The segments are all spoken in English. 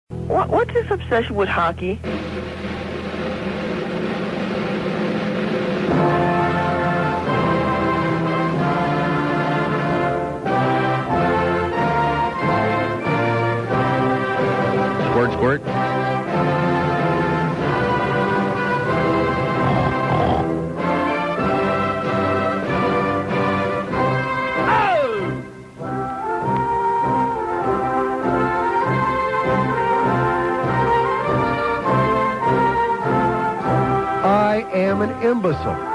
What's this obsession with hockey? Squirt, squirt. I am an imbecile.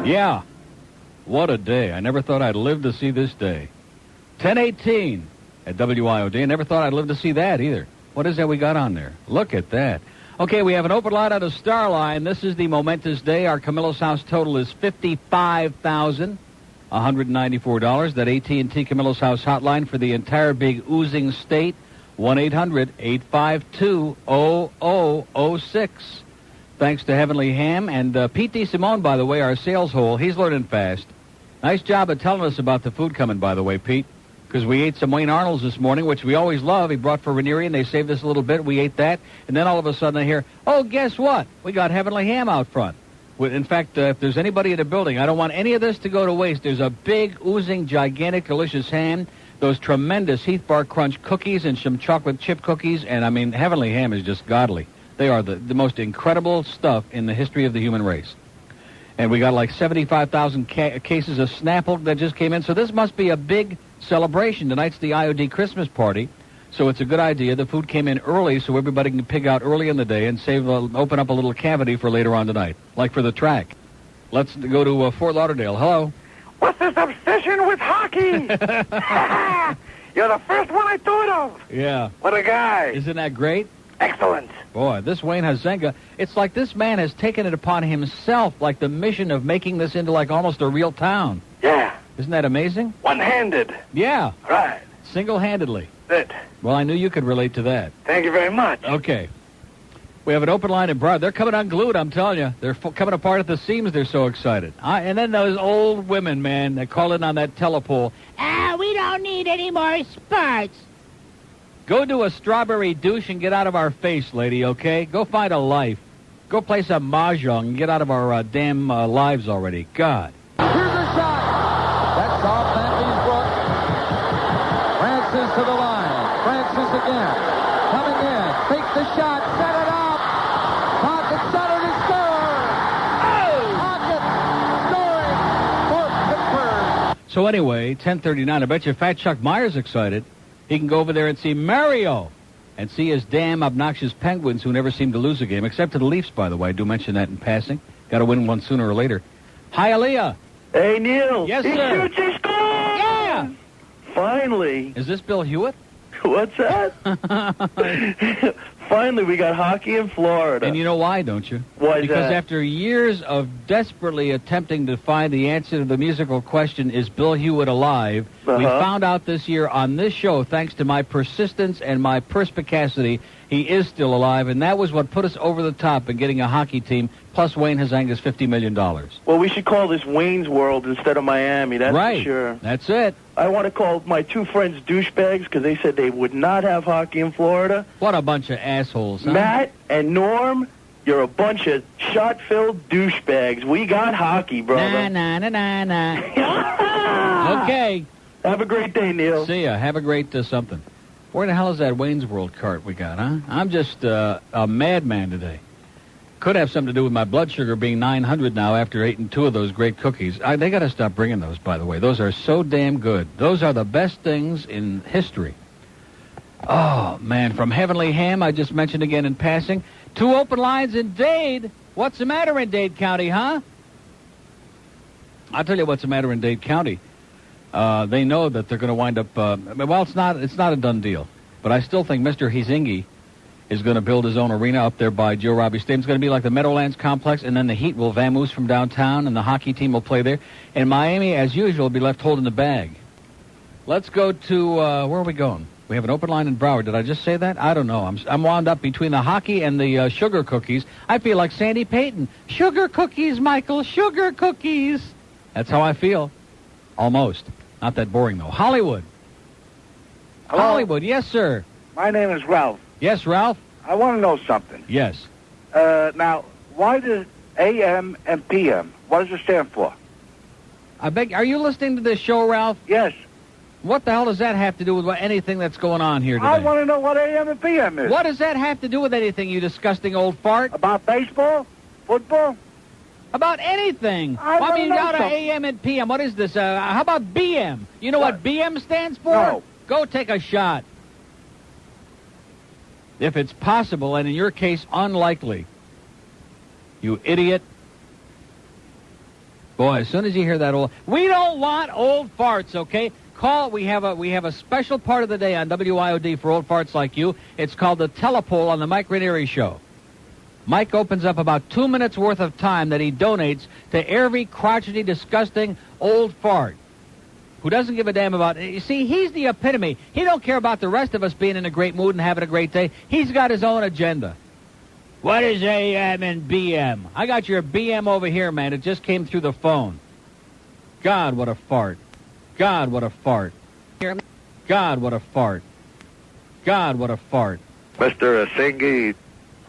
Yeah, what a day. I never thought I'd live to see this day. 10:18 at WIOD. I never thought I'd live to see that either. What is that we got on there? Look at that. Okay, we have an open line on the Star Line. This is the momentous day. Our Camillus House total is $55,194. That AT&T Camillus House hotline for the entire big oozing state, 1-800-852-0006. Thanks to Heavenly Ham and Pete DeSimone, by the way, our sales hole. He's learning fast. Nice job of telling us about the food coming, by the way, Pete, because we ate some Wayne Arnold's this morning, which we always love. He brought for Ranieri, and they saved us a little bit. We ate that, and then all of a sudden I hear, oh, guess what? We got Heavenly Ham out front. In fact, if there's anybody in the building, I don't want any of this to go to waste. There's a big, oozing, gigantic, delicious ham, those tremendous Heath Bar Crunch cookies and some chocolate chip cookies, and, I mean, Heavenly Ham is just godly. They are the most incredible stuff in the history of the human race. And we got like 75,000 cases of Snapple that just came in. So this must be a big celebration. Tonight's the IOD Christmas party. So it's a good idea. The food came in early so everybody can pig out early in the day and open up a little cavity for later on tonight, like for the track. Let's go to Fort Lauderdale. Hello. What's this obsession with hockey? You're the first one I thought of. Yeah. What a guy. Isn't that great? Excellent. Boy, this Wayne Huizenga, it's like this man has taken it upon himself, like the mission of making this into like almost a real town. Yeah. Isn't that amazing? One-handed. Yeah. Right. Single-handedly. Good. Well, I knew you could relate to that. Thank you very much. Okay. We have an open line in Broad. They're coming unglued, I'm telling you. They're coming apart at the seams. They're so excited. And then those old women, man, that call in on that telepole. We don't need any more sports. Go do a strawberry douche and get out of our face, lady, okay? Go find a life. Go play some mahjong and get out of our damn lives already. God. Here's a shot. That's off Matthew's book. Francis to the line. Francis again. Coming in. Takes the shot. Set it up. Pocket centered and score. Pocket scoring. Fourth Pittsburgh. So anyway, 10:39. I bet you Fat Chuck Meyer's excited. He can go over there and see Mario and see his damn obnoxious Penguins who never seem to lose a game, except to the Leafs, by the way. I do mention that in passing. Got to win one sooner or later. Hi, Aaliyah. Hey, Neil. Yes, he sir. shoots, he scores! Yeah. Finally. Is this Bill Hewitt? What's that? Finally, we got hockey in Florida. And you know why, don't you? Why is Because that? after years of desperately attempting to find the answer to the musical question, is Bill Hewitt alive? We found out this year on this show, thanks to my persistence and my perspicacity, he is still alive, and that was what put us over the top in getting a hockey team, plus Wayne Huizenga's $50 million. Well, we should call this Wayne's World instead of Miami, that's right. for sure. That's it. I want to call my two friends douchebags because they said they would not have hockey in Florida. What a bunch of assholes, huh? Matt and Norm, you're a bunch of shot-filled douchebags. We got hockey, brother. Nah. Okay. Have a great day, Neil. See ya. Have a great something. Where the hell is that Wayne's World cart we got, huh? I'm just a madman today. Could have something to do with my blood sugar being 900 now after eating two of those great cookies. They got to stop bringing those, by the way. Those are so damn good. Those are the best things in history. Oh, man. From Heavenly Ham, I just mentioned again in passing. 2 open lines in Dade. What's the matter in Dade County, huh? I'll tell you what's the matter in Dade County. They know that they're going to wind up... well, it's not a done deal. But I still think Mr. Hizingi is going to build his own arena up there by Joe Robbie Stadium. It's going to be like the Meadowlands complex, and then the Heat will vamoose from downtown, and the hockey team will play there. And Miami, as usual, will be left holding the bag. Let's go to... where are we going? We have an open line in Broward. Did I just say that? I don't know. I'm wound up between the hockey and the sugar cookies. I feel like Sandy Payton. Sugar cookies, Michael. Sugar cookies. That's how I feel. Almost. Not that boring, though. Hollywood. Hello? Hollywood. Yes, sir. My name is Ralph. Yes, Ralph? I want to know something. Yes. Now, why does AM and PM, what does it stand for? I beg... Are you listening to this show, Ralph? Yes. What the hell does that have to do with anything that's going on here today? I want to know what AM and PM is. What does that have to do with anything, you disgusting old fart? About baseball? Football? About anything. I mean, know out of something. AM and PM. What is this? How about BM? You know what BM stands for? No. Go take a shot. If it's possible, and in your case, unlikely. You idiot. Boy, as soon as you hear that old... We don't want old farts, okay? Call. We have a special part of the day on WIOD for old farts like you. It's called the Telepoll on the Mike Ranieri Show. Mike opens up about 2 minutes worth of time that he donates to every crotchety, disgusting old fart who doesn't give a damn about... You see, he's the epitome. He don't care about the rest of us being in a great mood and having a great day. He's got his own agenda. What is AM and BM? I got your BM over here, man. It just came through the phone. God, what a fart. God, what a fart. God, what a fart. God, what a fart. Mr. Hizingi.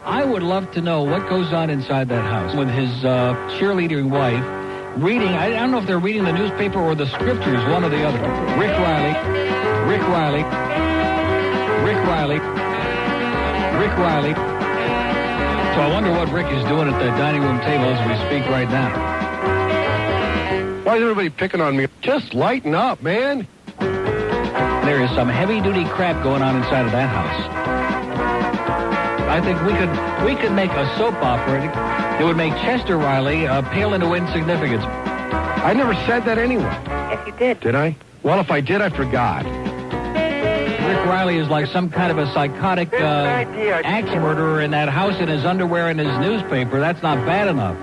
I would love to know what goes on inside that house with his cheerleading wife reading. I don't know if they're reading the newspaper or the scriptures, one or the other. Rick Riley. So I wonder what Rick is doing at the dining room table as we speak right now. Why is everybody picking on me? Just lighten up, man. There is some heavy-duty crap going on inside of that house. I think we could make a soap opera. It would make Chester Riley pale into insignificance. I never said that anyway. Yes, you did. Did I? Well, if I did, I forgot. Rick Riley is like some kind of a psychotic axe murderer in that house in his underwear and his newspaper. That's not bad enough.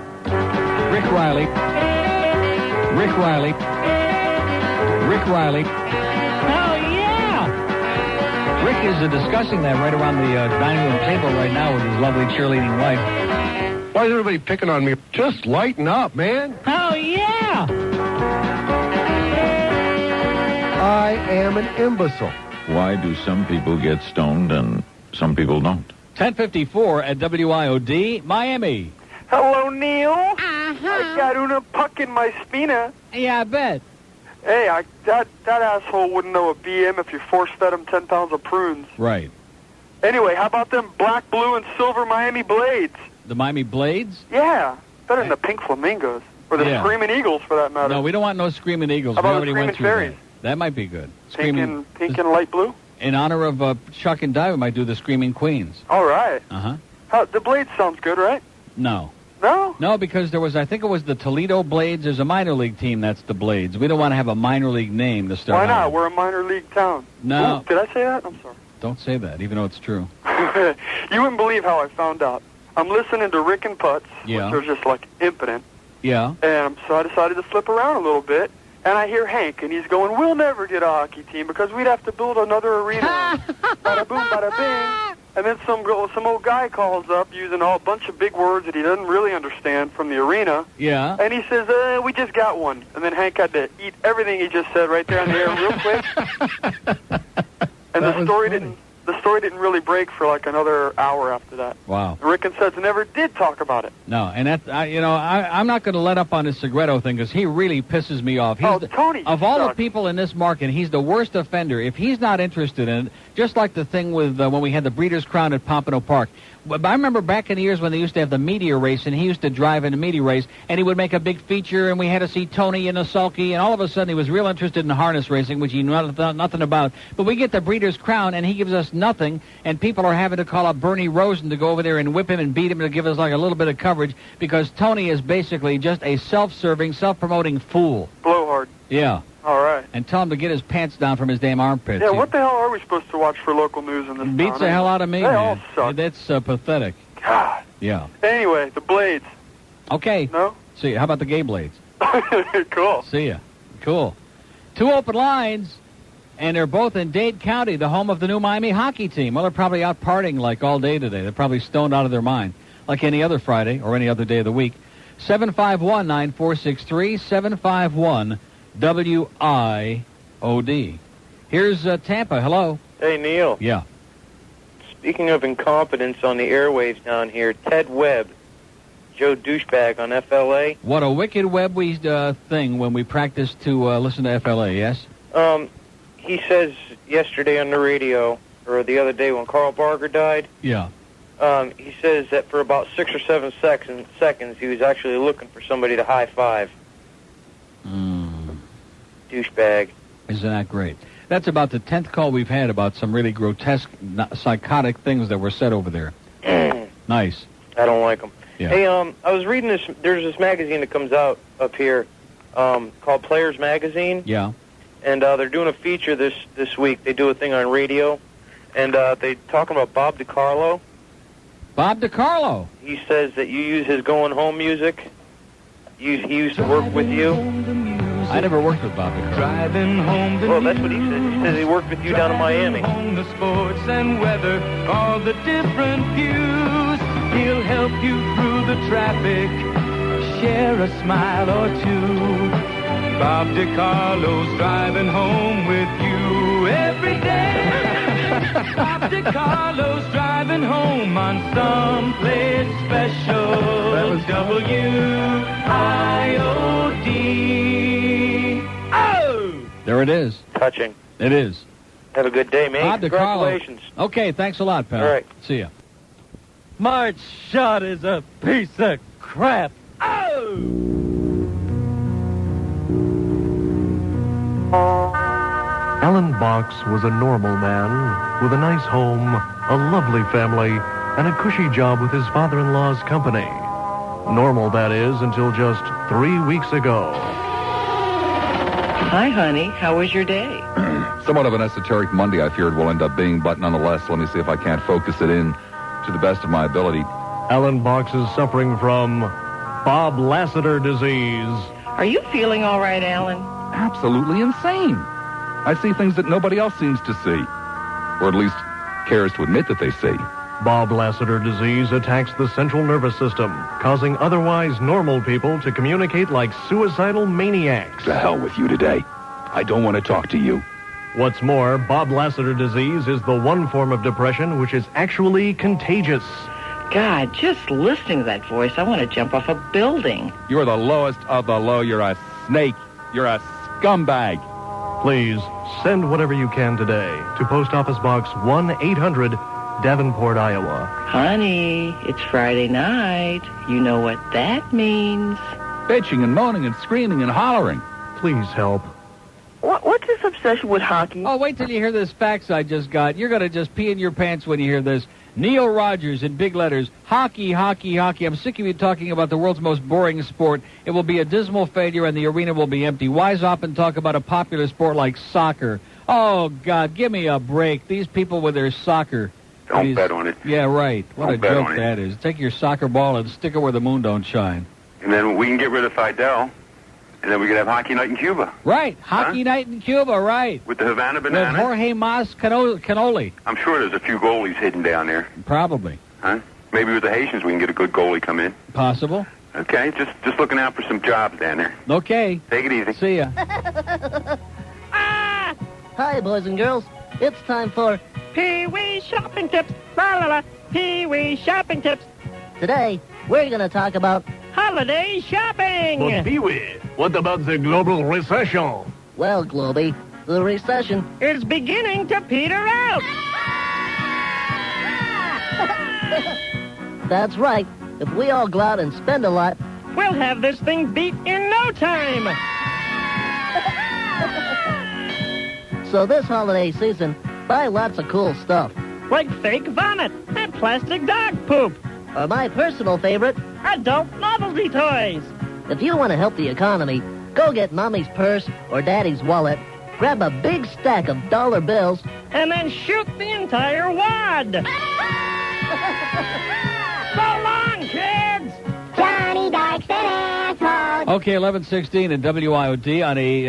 Rick Riley. Oh, yeah! Rick is discussing that right around the dining room table right now with his lovely cheerleading wife. Why is everybody picking on me? Just lighten up, man. Oh, yeah! I am an imbecile. Why do some people get stoned and some people don't? 10:54 at WIOD, Miami. Hello, Neil. Uh-huh. I got una puck in my spina. Yeah, I bet. Hey, that asshole wouldn't know a BM if you force-fed him 10 pounds of prunes. Right. Anyway, how about them black, blue, and silver Miami Blades? The Miami Blades? Yeah, better than the pink flamingos. Or the Yeah. Screaming Eagles, for that matter. No, we don't want no Screaming Eagles. How We about already went Screaming through Fairies? that might be good. Pink and light blue? In honor of Chuck and Di, we might do the Screaming Queens. All right. Uh-huh. The Blades sounds good, right? No. No? No, because there was, I think it was the Toledo Blades. There's a minor league team that's the Blades. We don't want to have a minor league name to start. Why not? with. We're a minor league town. No. Ooh, did I say that? I'm sorry. Don't say that, even though it's true. You wouldn't believe how I found out. I'm listening to Rick and Putz, Yeah. which are just like impotent. Yeah. And so I decided to slip around a little bit. And I hear Hank, and he's going, "We'll never get a hockey team because we'd have to build another arena." Bada boom, bada bing. And then some old guy calls up using a bunch of big words that he doesn't really understand from the arena. Yeah. And he says, "We just got one." And then Hank had to eat everything he just said right there on the air real quick. And the story didn't really break for like another hour after that. Wow. Rick and Suds never did talk about it. No, and that I'm not going to let up on his Segreto thing because he really pisses me off. Tony of all the sucks. people in this market, he's the worst offender. If he's not interested in it, just like the thing with when we had the Breeders' Crown at Pompano Park. But I remember back in the years when they used to have the meteor race, and he used to drive in the meteor race, and he would make a big feature, and we had to see Tony in a sulky, and all of a sudden he was real interested in harness racing, which he knew nothing about. But we get the Breeders' Crown, and he gives us nothing. nothing, and people are having to call up Bernie Rosen to go over there and whip him and beat him to give us like a little bit of coverage because Tony is basically just a self-serving, self-promoting fool. Blowhard. Yeah. All right. And tell him to get his pants down from his damn armpits. Yeah, what the hell are we supposed to watch for local news in this town? Beats the hell out of me, They man. all suck. That's pathetic. God. Yeah. Anyway, the Blades. Okay. No? See ya. How about the Gay Blades? Cool. See ya. Cool. 2 open lines, and they're both in Dade County, the home of the new Miami hockey team. Well, they're probably out partying like all day today. They're probably stoned out of their mind, like any other Friday or any other day of the week. 751-9463, 751-WIOD. Here's Tampa. Hello. Hey, Neil. Yeah. Speaking of incompetence on the airwaves down here, Ted Webb, Joe Douchebag on FLA. What a wicked web we thing when we practice to listen to FLA, yes? He says yesterday on the radio, or the other day when Carl Barger died, Yeah. he says that for about 6 or 7 seconds he was actually looking for somebody to high-five. Douchebag. Isn't that great? That's about the 10th call we've had about some really grotesque, psychotic things that were said over there. Nice. I don't like them. Yeah. Hey, I was reading this. There's this magazine that comes out up here called Players Magazine. Yeah. And they're doing a feature this week. They do a thing on radio, and they talking about Bob DiCarlo. Bob DiCarlo. He says that you use his going home music. He used to work with you. I never worked with Bob DiCarlo. Driving home the Well, that's what he says. He says he worked with you down in Miami. on the sports and weather, all the different views. He'll help you through the traffic, share a smile or two. Bob DiCarlo's driving home with you every day. Bob DiCarlo's driving home on some place special. WIOD. Oh! There it is. Touching. It is. Have a good day, man. Bob DiCarlo. Congratulations. Okay, thanks a lot, pal. All right. See ya. My shot is a piece of crap. Oh! Alan Box was a normal man with a nice home, a lovely family, and a cushy job with his father-in-law's company. Normal, that is, until just 3 weeks ago. Hi, honey. How was your day? Somewhat of an esoteric Monday, I feared will end up being, but nonetheless, let me see if I can't focus it in to the best of my ability. Alan Box is suffering from Bob Lassiter disease. Are you feeling all right, Alan? Absolutely insane. I see things that nobody else seems to see, or at least cares to admit that they see. Bob Lassiter disease attacks the central nervous system, causing otherwise normal people to communicate like suicidal maniacs. To hell with you today. I don't want to talk to you. What's more, Bob Lassiter disease is the one form of depression which is actually contagious. God, just listening to that voice, I want to jump off a building. You're the lowest of the low. You're a snake. You're a scumbag. Please, send whatever you can today to Post Office Box 1-800, Davenport, Iowa. Honey, it's Friday night. You know what that means. Bitching and moaning and screaming and hollering. Please help. What's this obsession with hockey? Oh, wait till you hear this fax I just got. You're going to just pee in your pants when you hear this. Neil Rogers in big letters. Hockey, hockey, hockey. I'm sick of you talking about the world's most boring sport. It will be a dismal failure and the arena will be empty. Wise up and talk about a popular sport like soccer. Oh, God, give me a break. These people with their soccer. Don't bet on it. Yeah, right. What Don't a bet joke on it. that is. Take your soccer ball and stick it where the moon don't shine. And then we can get rid of Fidel, and then we can have hockey night in Cuba. Right. Hockey night in Cuba, right. With the Havana With banana. Jorge Mas Cannoli. I'm sure there's a few goalies hidden down there. Probably. Huh? Maybe with the Haitians we can get a good goalie come in. Possible. Okay? Just looking out for some jobs down there. Okay. Take it easy. See ya. Hi, boys and girls. It's time for Pee-wee shopping tips. La la la. Pee-wee shopping tips. today. We're going to talk about Holiday shopping. But Pee-wee, what about the global recession? well, Globey, the recession. It's beginning to peter out. That's right. If we all go out and spend a lot, We'll have this thing beat in no time. so this holiday season, buy lots of cool stuff. like fake vomit and plastic dog poop. Or my personal favorite, adult novelty toys. If you want to help the economy, go get Mommy's purse or Daddy's wallet, grab a big stack of dollar bills, and then shoot the entire wad. So long, kids! Johnny Darks and assholes. Okay, 11:16 at WIOD on a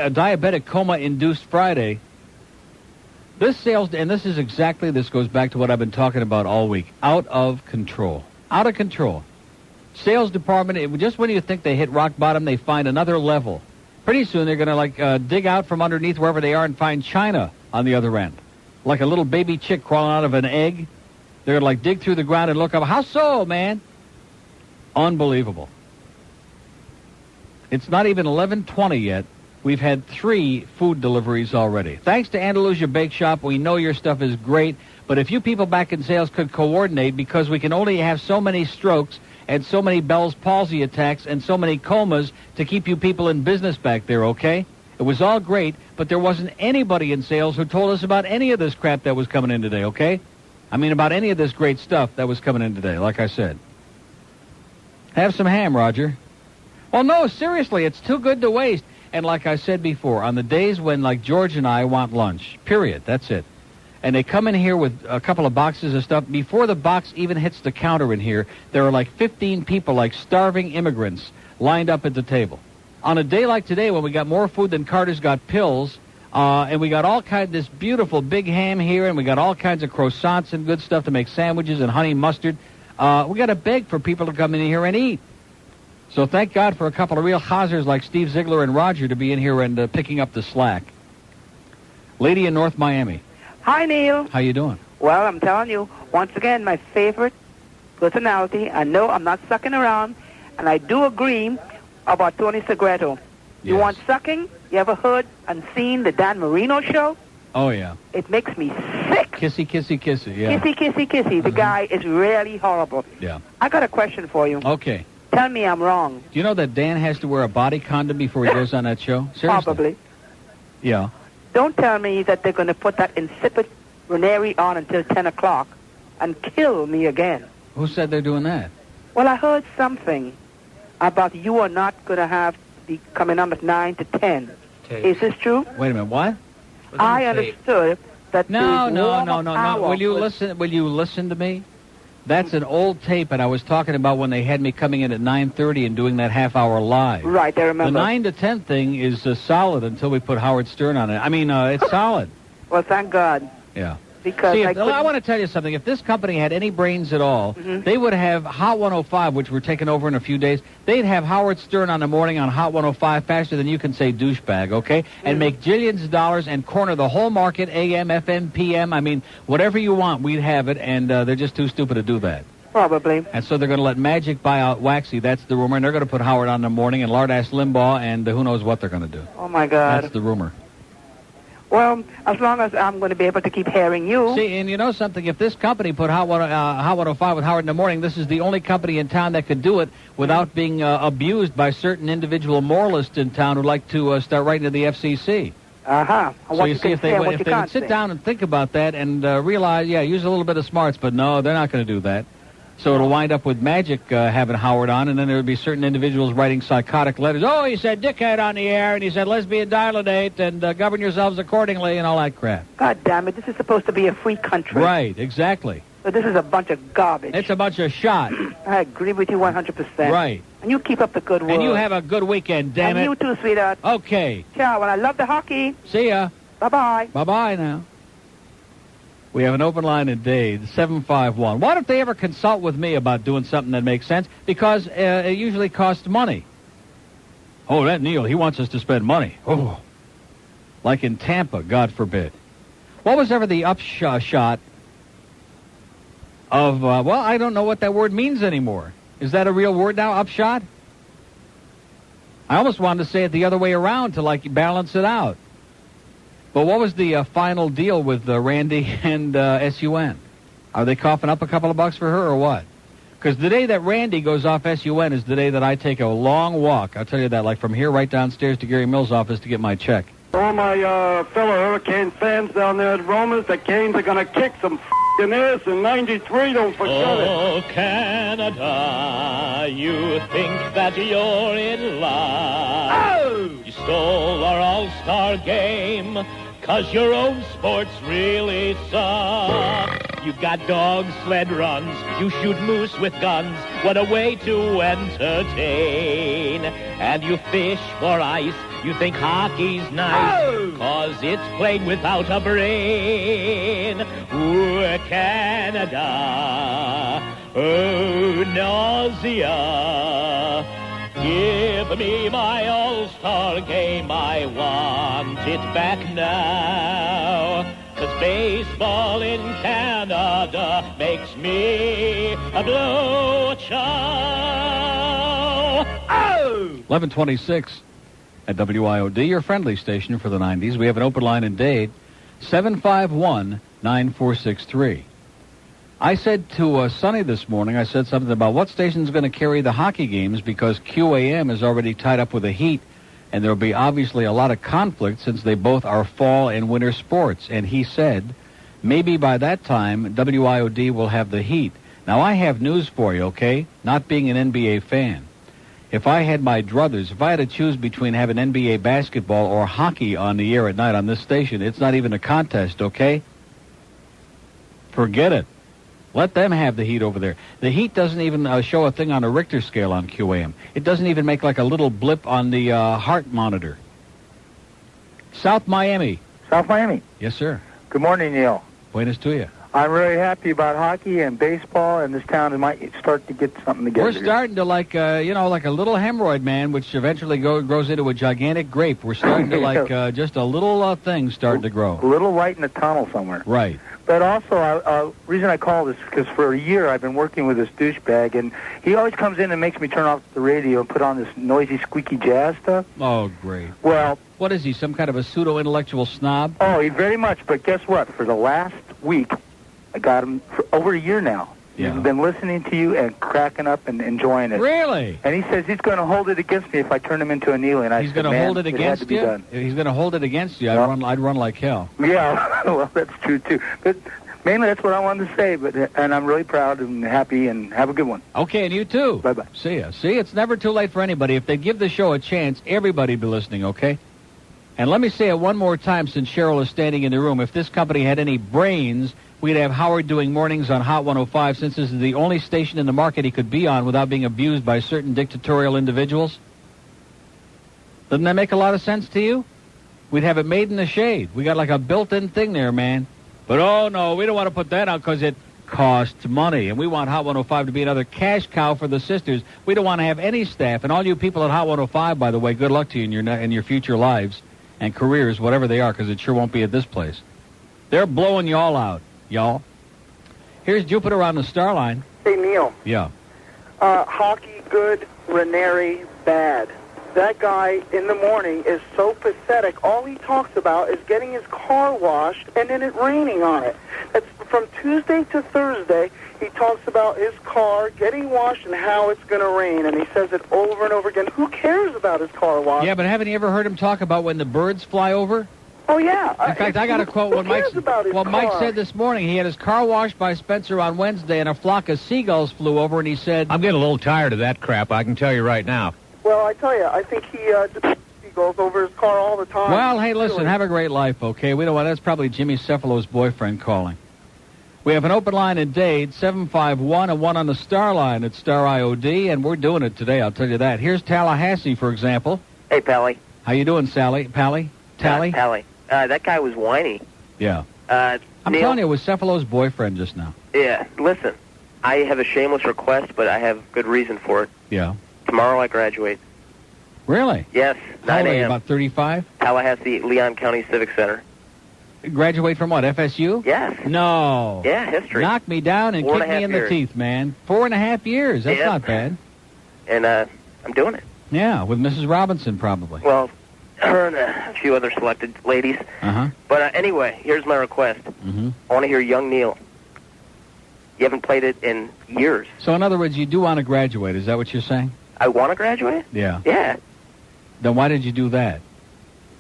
diabetic coma-induced Friday. This sales, and this goes back to what I've been talking about all week. Out of control. Out of control. Sales department, just when you think they hit rock bottom, they find another level. Pretty soon they're going to dig out from underneath wherever they are and find China on the other end. Like a little baby chick crawling out of an egg. They're going to dig through the ground and look up. How so, man? Unbelievable. It's not even 11:20 yet. We've had 3 food deliveries already. Thanks to Andalusia Bake Shop, we know your stuff is great, but if you people back in sales could coordinate, because we can only have so many strokes and so many Bell's palsy attacks and so many comas to keep you people in business back there, okay? It was all great, but there wasn't anybody in sales who told us about any of this crap that was coming in today, okay? I mean, about any of this great stuff that was coming in today, like I said. Have some ham, Roger. Well, no, seriously, it's too good to waste. And like I said before, on the days when, like, George and I want lunch, period, that's it. And they come in here with a couple of boxes of stuff. Before the box even hits the counter in here, there are like 15 people, like starving immigrants, lined up at the table. On a day like today, when we got more food than Carter's got pills, and we got all kinds of this beautiful big ham here, and we got all kinds of croissants and good stuff to make sandwiches and honey mustard, we got to beg for people to come in here and eat. So thank God for a couple of real hazards like Steve Ziegler and Roger to be in here and picking up the slack. Lady in North Miami. Hi, Neil. How you doing? Well, I'm telling you, once again, my favorite personality. I know I'm not sucking around, and I do agree about Tony Segreto. You want sucking? You ever heard and seen the Dan Marino show? Oh, yeah. It makes me sick. Kissy, kissy, kissy, yeah. Kissy, kissy, kissy. The guy is really horrible. Yeah. I got a question for you. Okay. Tell me I'm wrong. Do you know that Dan has to wear a body condom before he goes on that show? Seriously? Probably. Yeah. Don't tell me that they're going to put that insipid Ranieri on until 10 o'clock and kill me again. Who said they're doing that? Well, I heard something about you are not going to be coming on at 9 to 10. Is this true? Wait a minute, what? I understood that No. Will Will you listen to me? That's an old tape, and I was talking about when they had me coming in at 9:30 and doing that half-hour live. Right, I remember. The 9 to 10 thing is solid until we put Howard Stern on it. I mean, it's solid. Well, thank God. Yeah. Because see, I want to tell you something. If this company had any brains at all, they would have Hot 105, which we're taking over in a few days. They'd have Howard Stern on the morning on Hot 105 faster than you can say douchebag, okay? And make jillions of dollars and corner the whole market, AM, FM, PM. I mean, whatever you want, we'd have it, and they're just too stupid to do that. Probably. And so they're going to let Magic buy out Waxy. That's the rumor. And they're going to put Howard on in the morning and Lard-ass Limbaugh, and who knows what they're going to do. Oh, my God. That's the rumor. Well, as long as I'm going to be able to keep hearing you. See, and you know something? If this company put Hot 105 with Howard in the morning, this is the only company in town that could do it without being abused by certain individual moralists in town who like to start writing to the FCC. Uh-huh. So you see, if they would sit down and think about that and realize, use a little bit of smarts, but no, they're not going to do that. So it'll wind up with Magic having Howard on, and then there would be certain individuals writing psychotic letters. Oh, he said dickhead on the air, and he said lesbian dilate, and govern yourselves accordingly, and all that crap. God damn it, this is supposed to be a free country. Right, exactly. So this is a bunch of garbage. It's a bunch of shot. I agree with you 100%. Right. And you keep up the good work. And you have a good weekend, damn it. And you too, sweetheart. Okay. Ciao, and I love the hockey. See ya. Bye-bye. Bye-bye now. We have an open line in Dade, 751. Why don't they ever consult with me about doing something that makes sense? Because it usually costs money. Oh, that Neil, he wants us to spend money. Oh. Like in Tampa, God forbid. What was ever the upshot of, I don't know what that word means anymore. Is that a real word now, upshot? I almost wanted to say it the other way around to, like, balance it out. But what was the final deal with Randi and SUN? Are they coughing up a couple of bucks for her or what? Because the day that Randi goes off SUN is the day that I take a long walk. I'll tell you that, like from here right downstairs to Gary Mills' office to get my check. All my fellow Hurricane fans down there at Romans, the Canes are going to kick some f***ing ass in 93, don't forget it. Oh, Canada, you think that you're in love. Oh! You stole our all-star game, 'cause your own sports really suck. You got dog sled runs, you shoot moose with guns. What a way to entertain. And you fish for ice, you think hockey's nice, 'cause it's played without a brain. Ooh, Canada, oh, nausea. Give me my all-star game, I want it back now. 'Cause baseball in Canada makes me a blue chow. Oh! 11:26 at WIOD, your friendly station for the 90s. We have an open line in Dade, 751-9463. I said to Sonny this morning, I said something about what station's going to carry the hockey games because QAM is already tied up with the Heat, and there will be obviously a lot of conflict since they both are fall and winter sports. And he said, maybe by that time, WIOD will have the Heat. Now, I have news for you, okay? Not being an NBA fan. If I had my druthers, if I had to choose between having NBA basketball or hockey on the air at night on this station, it's not even a contest, okay? Forget it. Let them have the Heat over there. The Heat doesn't even show a thing on a Richter scale on QAM. It doesn't even make like a little blip on the heart monitor. South Miami. South Miami. Yes, sir. Good morning, Neil. Buenas to you. I'm really happy about hockey and baseball, and this town might start to get something together. We're starting to like a little hemorrhoid, man, which eventually grows into a gigantic grape. We're starting to just a little thing starting to grow. A little light in the tunnel somewhere. Right. But also, reason I called is because for a year I've been working with this douchebag, and he always comes in and makes me turn off the radio and put on this noisy, squeaky jazz stuff. Oh, great. Well... What is he, some kind of a pseudo-intellectual snob? Oh, he very much, but guess what? For the last week, I got him for over a year now. Yeah. He's been listening to you and cracking up and enjoying it. Really? And he says he's going to hold it against me if I turn him into a kneeling. He's going to hold it against you? He's going to hold it against you. I'd run like hell. Yeah, well, that's true, too. But mainly that's what I wanted to say, and I'm really proud and happy, and have a good one. Okay, and you too. Bye-bye. See ya. See, it's never too late for anybody. If they give the show a chance, everybody be listening, okay? And let me say it one more time since Cheryl is standing in the room. If this company had any brains, we'd have Howard doing mornings on Hot 105 since this is the only station in the market he could be on without being abused by certain dictatorial individuals. Doesn't that make a lot of sense to you? We'd have it made in the shade. We got like a built-in thing there, man. But, oh, no, we don't want to put that out because it costs money. And we want Hot 105 to be another cash cow for the sisters. We don't want to have any staff. And all you people at Hot 105, by the way, good luck to you in your future lives and careers, whatever they are, because it sure won't be at this place. They're blowing y'all out, y'all. Here's Jupiter on the star line. Hey, Neil. Yeah. Hockey, good. Ranieri, bad. That guy in the morning is so pathetic. All he talks about is getting his car washed and then it raining on it. That's from Tuesday to Thursday. He talks about his car getting washed and how it's going to rain, and he says it over and over again. Who cares about his car wash? Yeah, but haven't you ever heard him talk about when the birds fly over? Oh, yeah. In fact, I got a quote what Mike said this morning. He had his car washed by Spencer on Wednesday, and a flock of seagulls flew over, and he said, I'm getting a little tired of that crap, I can tell you right now. Well, I tell you, I think he seagulls over his car all the time. Well, hey, listen, have a great life, okay? We don't want that's probably Jimmy Cephalo's boyfriend calling. We have an open line in Dade, 751, and one on the star line at Star IOD, and we're doing it today, I'll tell you that. Here's Tallahassee, for example. Hey, Pally. How you doing, Sally? Pally? Tally? Pally. That guy was whiny. Yeah. I'm telling you, it was Cephalo's boyfriend just now. Yeah, listen, I have a shameless request, but I have good reason for it. Yeah. Tomorrow I graduate. Really? Yes, How 9 old are you, a.m. about 35? Tallahassee, Leon County Civic Center. Graduate from what, FSU? Yes. No. Yeah, history. Knock me down and kick me in the teeth, man. 4.5 years. That's not bad. And I'm doing it. Yeah, with Mrs. Robinson, probably. Well, her and a few other selected ladies. Uh-huh. But anyway, here's my request. Mm-hmm. I want to hear Young Neil. You haven't played it in years. So, in other words, you do want to graduate. Is that what you're saying? I want to graduate? Yeah. Yeah. Then why did you do that?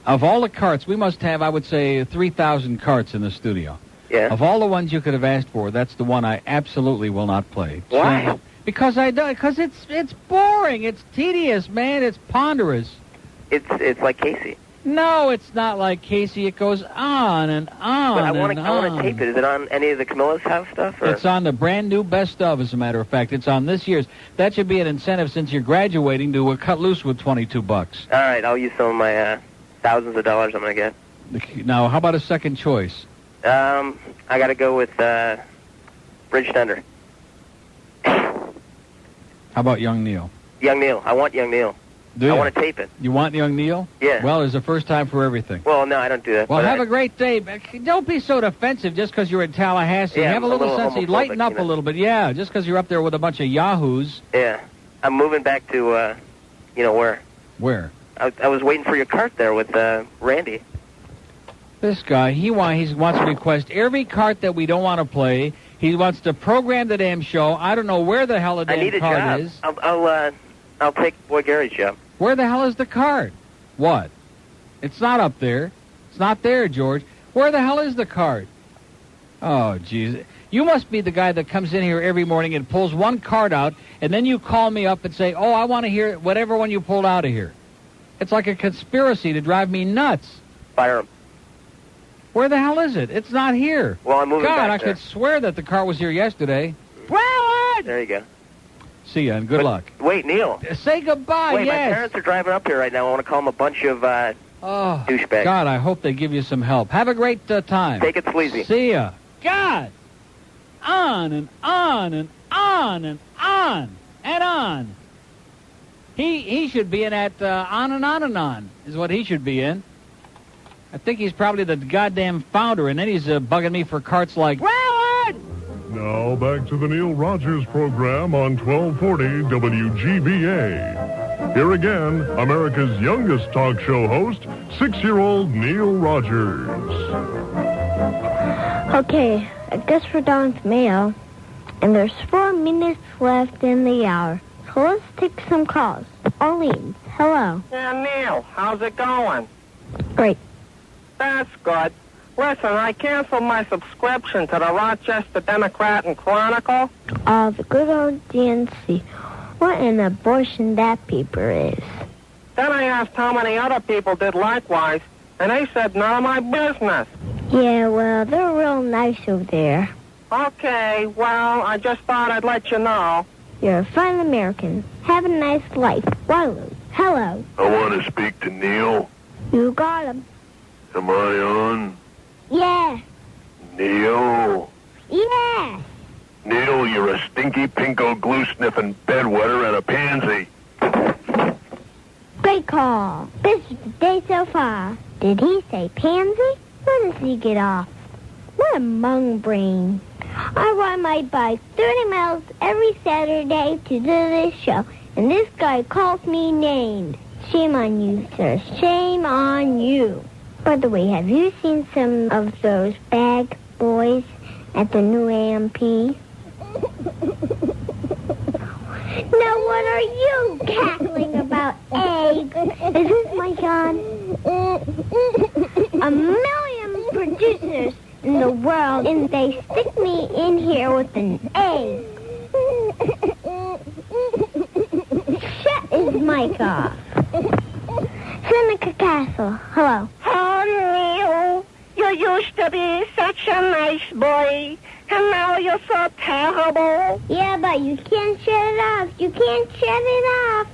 Of all the carts, we must have, I would say, 3,000 carts in the studio. Yeah. Of all the ones you could have asked for, that's the one I absolutely will not play. Why? So, because it's boring. It's tedious, man. It's ponderous. It's like Casey. No, it's not like Casey. It goes on and on. But I want to tape it. Is it on any of the Camillus House stuff? Or? It's on the brand new best of, as a matter of fact. It's on this year's. That should be an incentive since you're graduating to cut loose with $22. All right, I'll use some of my thousands of dollars I'm going to get. Now, how about a second choice? I got to go with Bridge Thunder. How about Young Neil? Young Neil. I want Young Neil. I want to tape it. You want Young Neil? Yeah. Well, there's a first time for everything. Well, no, I don't do that. Well, have a great day. Don't be so defensive just because you're in Tallahassee. Yeah, have a little sense. Lighten up you know. a little bit. Yeah, just because you're up there with a bunch of yahoos. Yeah. I'm moving back to, where? Where? I was waiting for your cart there with Randy. This guy, he wants to request every cart that we don't want to play. He wants to program the damn show. I don't know where the hell the damn cart is. I'll take Boy Gary's job. Where the hell is the cart? What? It's not up there. It's not there, George. Where the hell is the cart? Oh, jeez. You must be the guy that comes in here every morning and pulls one card out, and then you call me up and say, oh, I want to hear whatever one you pulled out of here. It's like a conspiracy to drive me nuts. Fire him. Where the hell is it? It's not here. Well, I'm moving God, back I there. could swear that the car was here yesterday. There you go. See ya, and good luck. Wait, Neil. Say goodbye, Wait, yes. my parents are driving up here right now. I want to call them a bunch of douchebags. God, I hope they give you some help. Have a great time. Take it sleazy. See ya. God! On and on and on and on and on. He should be in that on and on and on is what he should be in. I think he's probably the goddamn founder, and then he's bugging me for carts like... Now back to the Neil Rogers program on 1240 WGBA. Here again, America's youngest talk show host, 6-year-old Neil Rogers. Okay, I guess we're done with mail, and there's 4 minutes left in the hour. So let's take some calls. Orleans, hello. Yeah, Neil, how's it going? Great. That's good. Listen, I canceled my subscription to the Rochester Democrat and Chronicle. Oh, the good old DNC. What an abortion that paper is. Then I asked how many other people did likewise, and they said none of my business. Yeah, well, they're real nice over there. Okay, well, I just thought I'd let you know. You're a fine American. Have a nice life. Waterloo, hello. I want to speak to Neil. You got him. Am I on? Yeah. Neil? Yeah. Neil, you're a stinky, pinko, glue-sniffing bedwetter and a pansy. Great call. This is the day so far. Did he say pansy? Where does he get off? What a mung brain. I ride my bike 30 miles every Saturday to do this show, and this guy calls me names. Shame on you, sir. Shame on you. By the way, have you seen some of those bag boys at the new AMP? Now, what are you cackling about, eggs? Is this my son? A million producers in the world, and they stick me in here with an egg. Shut his mic off. Seneca Castle, hello. Oh, Neil, you used to be such a nice boy, and now you're so terrible. Yeah, but you can't shut it off. You can't shut it off.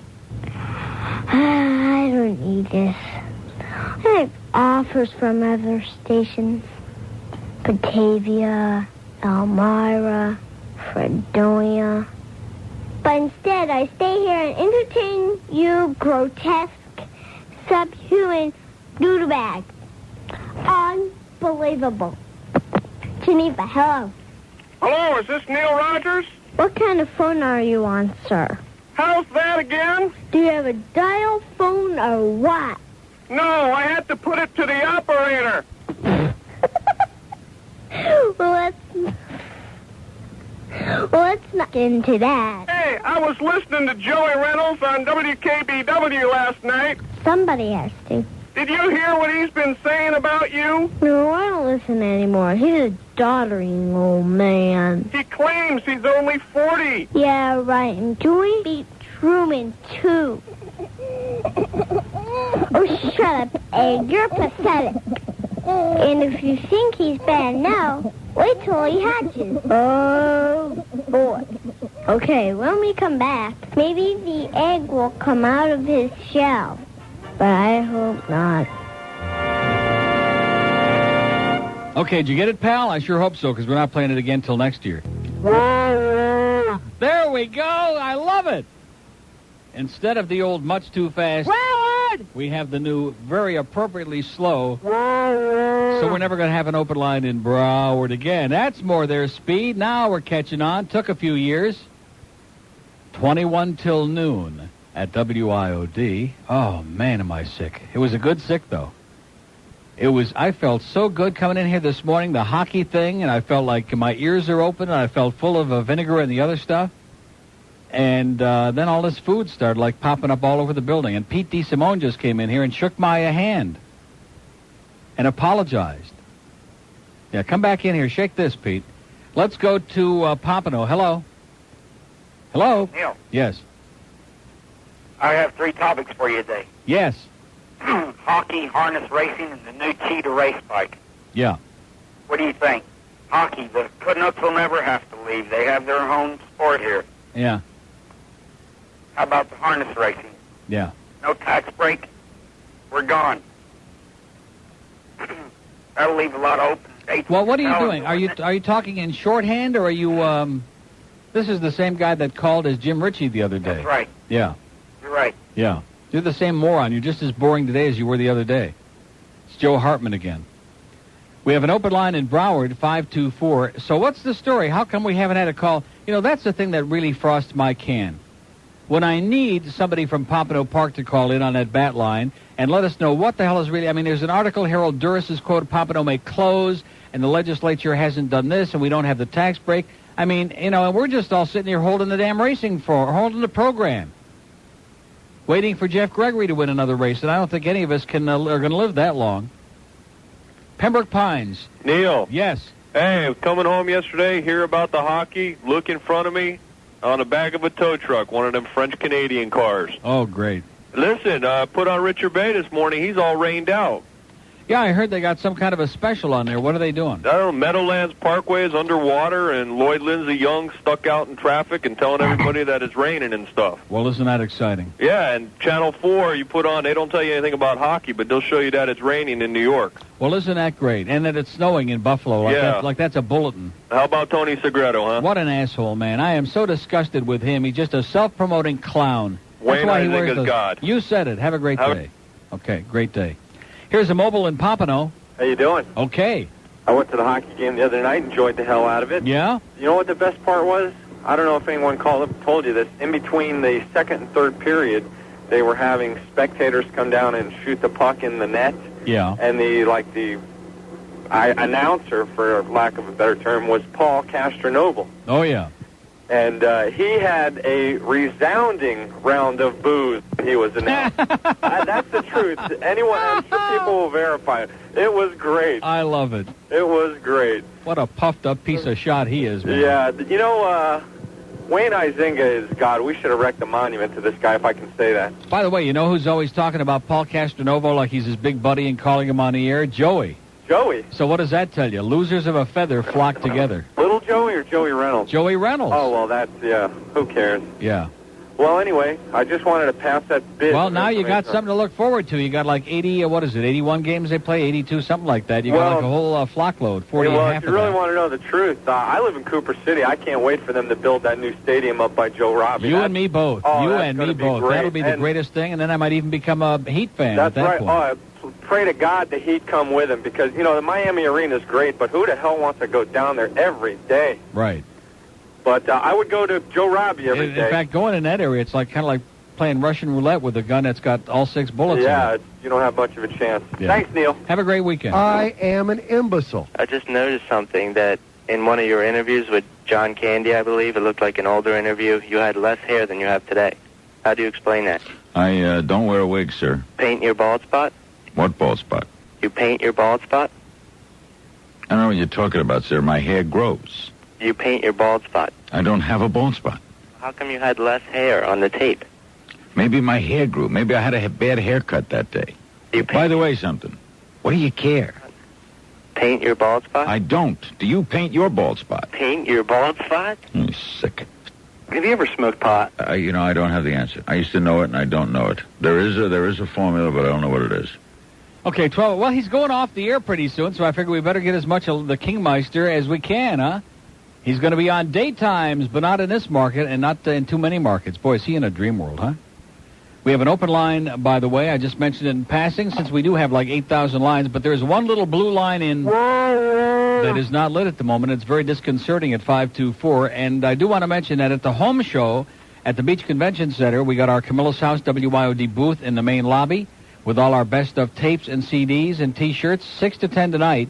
I don't need this. I have offers from other stations. Batavia, Elmira, Fredonia. But instead, I stay here and entertain you grotesque, subhuman doodlebags. Unbelievable. Geneva, hello. Hello, is this Neil Rogers? What kind of phone are you on, sir? How's that again? Do you have a dial phone or what? No, I had to put it to the operator. Well, let's not get into that. Hey, I was listening to Joey Reynolds on WKBW last night. Somebody has to. Did you hear what he's been saying about you? No, I don't listen anymore. He's a doddering old man. He claims he's only 40. Yeah, right. And Dewey beat Truman, too. Oh, shut up, Egg. You're pathetic. And if you think he's bad now, wait till he hatches. Oh, boy. Okay, when we come back, maybe the egg will come out of his shell. But I hope not. Okay, did you get it, pal? I sure hope so, because we're not playing it again till next year. There we go. I love it. Instead of the old much too fast, we have the new very appropriately slow. So we're never going to have an open line in Broward again. That's more their speed. Now we're catching on. Took a few years. 21 till noon at WIOD. Oh, man, am I sick. It was a good sick, though. I felt so good coming in here this morning, the hockey thing, and I felt like my ears are open, and I felt full of vinegar and the other stuff. And then all this food started, like, popping up all over the building. And Pete DeSimone just came in here and shook my hand and apologized. Yeah, come back in here. Shake this, Pete. Let's go to Pompano. Hello? Hello? Neil. Yes. I have 3 topics for you today. Yes. Hockey, harness racing, and the new cheetah race bike. Yeah. What do you think? Hockey, the Canucks will never have to leave. They have their own sport here. Yeah. How about the harness racing? Yeah. No tax break. We're gone. That'll leave a lot of open states. Well, what are you doing? Are you talking in shorthand, or are you? This is the same guy that called as Jim Ritchie the other day. That's right. Yeah. You're right. Yeah. You're the same moron. You're just as boring today as you were the other day. It's Joe Hartman again. We have an open line in Broward, 524. So what's the story? How come we haven't had a call? You know, that's the thing that really frosts my can. When I need somebody from Pompano Park to call in on that bat line and let us know what the hell is really... I mean, there's an article, Harold Duris's quote, Pompano may close, and the legislature hasn't done this, and we don't have the tax break. I mean, you know, and we're just all sitting here holding the damn holding the program. Waiting for Jeff Gregory to win another race, and I don't think any of us are going to live that long. Pembroke Pines. Neil. Yes. Hey, coming home yesterday, hear about the hockey, look in front of me on the back of a tow truck, one of them French-Canadian cars. Oh, great. Listen, put on Richard Bay this morning. He's all rained out. Yeah, I heard they got some kind of a special on there. What are they doing? I don't know, Meadowlands Parkway is underwater, and Lloyd Lindsay Young stuck out in traffic and telling everybody that it's raining and stuff. Well, isn't that exciting? Yeah, and Channel 4 you put on, they don't tell you anything about hockey, but they'll show you that it's raining in New York. Well, isn't that great? And that it's snowing in Buffalo. Like that's a bulletin. How about Tony Segreto, huh? What an asshole, man. I am so disgusted with him. He's just a self-promoting clown. Wayne Huizenga's God. You said it. Have a great day. Okay, great day. Here's a mobile in Pompano. How you doing? Okay. I went to the hockey game the other night, enjoyed the hell out of it. Yeah? You know what the best part was? I don't know if anyone told you this. In between the second and third period, they were having spectators come down and shoot the puck in the net. Yeah. And the announcer, for lack of a better term, was Paul Castronovo. Oh, yeah. And he had a resounding round of boos when he was announced. That's the truth. Anyone, I'm sure people will verify it. It was great. I love it. It was great. What a puffed-up piece of shot he is, man. Yeah, you know, Wayne Huizenga is God. We should erect a monument to this guy, if I can say that. By the way, you know who's always talking about Paul Castronovo like he's his big buddy and calling him on the air? Joey. Joey? So what does that tell you? Losers of a feather flock together. Little Joey or Joey Reynolds? Joey Reynolds. Oh, well, that's, yeah, who cares? Yeah. Well, anyway, I just wanted to pass that bit. Well, now you got something to look forward to. You got like 81 games they play, 82, something like that. You got like a whole flock load, 40 and a half if you really want to know the truth, I live in Cooper City. I can't wait for them to build that new stadium up by Joe Robbie. You and me both. Oh, you and me both. That'll be the greatest thing, and then I might even become a Heat fan at that point. Oh, pray to God the Heat come with him, because, you know, the Miami Arena is great, but who the hell wants to go down there every day? Right. But I would go to Joe Robbie every day. In fact, going in that area, it's like kind of like playing Russian roulette with a gun that's got all 6 bullets in it. Yeah, you don't have much of a chance. Yeah. Thanks, Neil. Have a great weekend. I am an imbecile. I just noticed something, that in one of your interviews with John Candy, I believe, it looked like an older interview, you had less hair than you have today. How do you explain that? I don't wear a wig, sir. Paint your bald spot? What bald spot? You paint your bald spot? I don't know what you're talking about, sir. My hair grows. You paint your bald spot. I don't have a bald spot. How come you had less hair on the tape? Maybe my hair grew. Maybe I had a bad haircut that day. By the way, something. What do you care? Paint your bald spot? I don't. Do you paint your bald spot? Paint your bald spot? You're sick. Have you ever smoked pot? I don't have the answer. I used to know it, and I don't know it. There is a formula, but I don't know what it is. Okay, 12. Well, he's going off the air pretty soon, so I figure we better get as much of the Kingmeister as we can, huh? He's going to be on daytimes, but not in this market and not in too many markets. Boy, is he in a dream world, huh? We have an open line, by the way. I just mentioned it in passing, since we do have like 8,000 lines, but there's one little blue line in that is not lit at the moment. It's very disconcerting at 524, and I do want to mention that at the home show at the Beach Convention Center, we got our Camillus House WYOD booth in the main lobby with all our best of tapes and CDs and T-shirts, 6 to 10 tonight,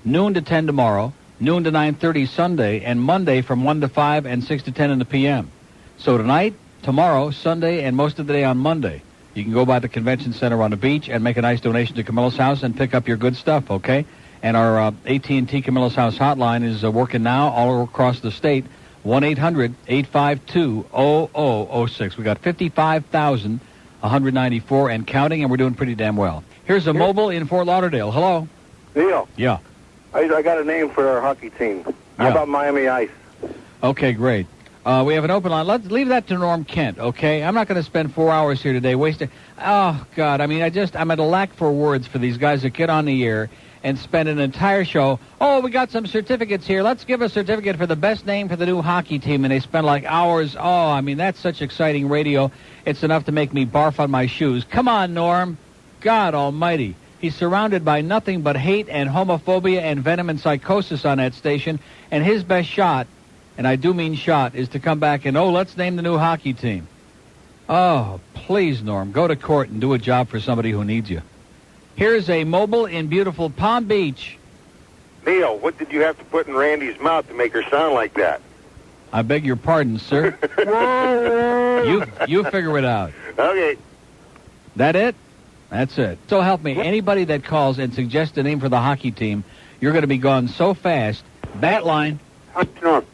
noon to 10 tomorrow, noon to 9:30 Sunday, and Monday from 1 to 5 and 6 to 10 in the p.m. So tonight, tomorrow, Sunday, and most of the day on Monday, you can go by the convention center on the beach and make a nice donation to Camillus House and pick up your good stuff, okay? And our AT&T Camillus House hotline is working now all across the state, 1-800-852-0006. We got 55,194 and counting, and we're doing pretty damn well. Here's a mobile in Fort Lauderdale. Hello? Neil. Yeah. I got a name for our hockey team. How about Miami Ice? Okay, great. We have an open line. Let's leave that to Norm Kent, okay? I'm not going to spend 4 hours here today wasting... Oh, God, I mean, I'm at a lack for words for these guys that get on the air and spend an entire show. Oh, we got some certificates here. Let's give a certificate for the best name for the new hockey team. And they spend like hours. Oh, I mean, that's such exciting radio. It's enough to make me barf on my shoes. Come on, Norm. God almighty. He's surrounded by nothing but hate and homophobia and venom and psychosis on that station. And his best shot, and I do mean shot, is to come back and, let's name the new hockey team. Oh, please, Norm, go to court and do a job for somebody who needs you. Here's a mobile in beautiful Palm Beach. Neil, what did you have to put in Randy's mouth to make her sound like that? I beg your pardon, sir. You figure it out. Okay. That it? That's it. So help me, anybody that calls and suggests a name for the hockey team, you're going to be gone so fast. Bat line. Norm.